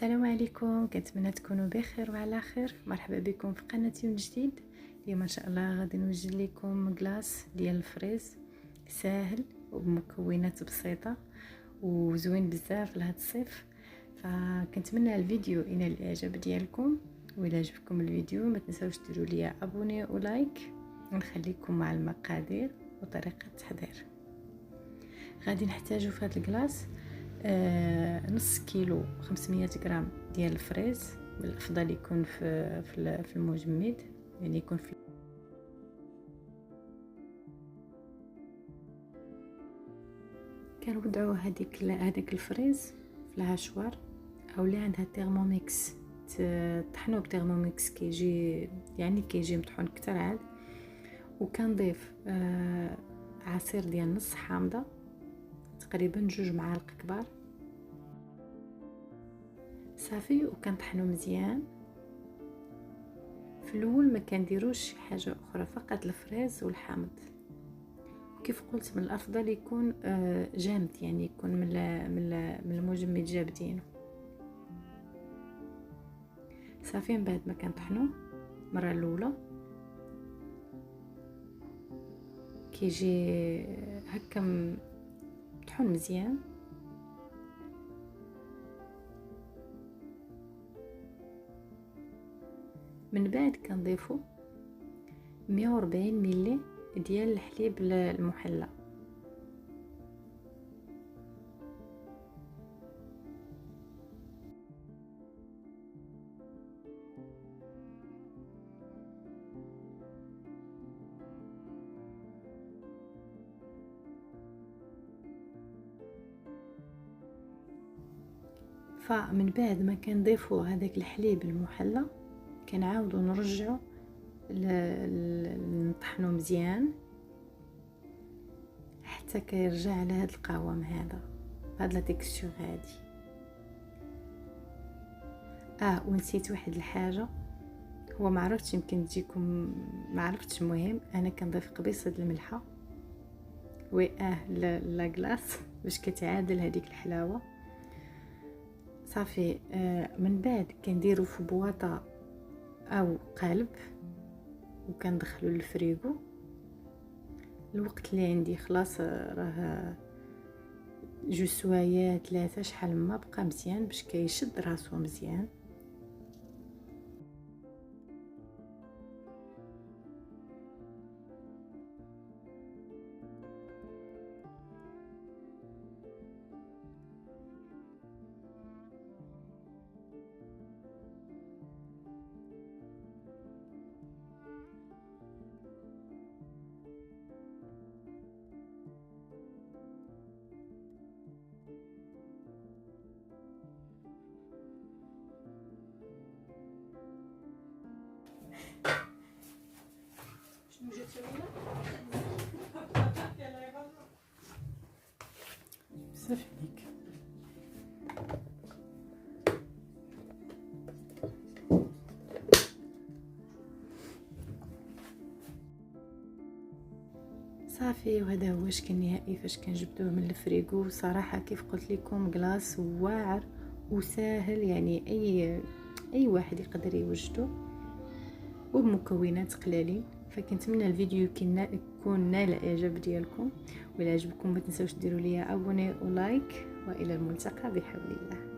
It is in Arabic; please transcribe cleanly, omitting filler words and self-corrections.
السلام عليكم، كنتمنى تكونوا بخير وعلى خير. مرحبا بكم في قناتي من جديد. اليوم ان شاء الله غادي نوجد لكم كلاص ديال الفريز ساهل وبمكونات بسيطه وزوين بزاف لهذا الصيف. فكنتمنى الفيديو ينال الاعجاب ديالكم، وإلا عجبكم الفيديو ما تنساوش ديروا لي ابوني ولايك، ونخليكم مع المقادير وطريقه التحضير. غادي نحتاجو في هذا الكلاص نص كيلو 500 غرام ديال الفريز. بالافضل يكون في المجمد، يعني يكون في كنوضعوا هذاك الفريز في الهاشوار، او اللي عندها تيرموميكس طحنوه بتيرموميكس كيجي مطحون كتر عاد. وكنضيف عصير ديال نص حامضه، تقريبا 2 معالق كبار صافي، وكنطحنو مزيان. في الاول ما كنديروش حاجه اخرى، فقط الفريز والحامض. وكيف قلت من الافضل يكون جامد، يعني يكون من المجمد جابدينه صافي. من بعد ما كنطحنوه المره الاولى كيجي هكا مطحون مزيان. من بعد كنضيفو 140 ملي ديال الحليب المحلى، فمن بعد ما كنضيفو هذاك الحليب المحلى كنعاودو نرجعو نطحنو مزيان حتى كيرجع على هذا القوام هذا، بهاد لا تيكستور هادي. ونسيت واحد الحاجه، هو ما عرفتش، يمكن تجيكم ما عرفتش. المهم انا كنضيف قبيصه الملحه لا كلاص باش كتعادل هذيك الحلاوه صافي. من بعد كنديرو في بواطه او قالب وكندخلو للفريغو. الوقت اللي عندي خلاص راه 2 سوايع 3 شحال ما بقى مزيان باش كيشد راسو مزيان. بزاف عليك. صافي، وهذا هو الشكل النهائي فاش كنجبدوه من الفريغو. صراحه كيف قلت لكم كلاص واعر وسهل، يعني اي واحد يقدر يوجده وبمكونات قليلين. فكنتمنى الفيديو يكون نال الاعجاب ديالكم، وإلا عجبكم ما تنساوش ديروا لي ابوني ولايك، والى الملتقى بحول الله.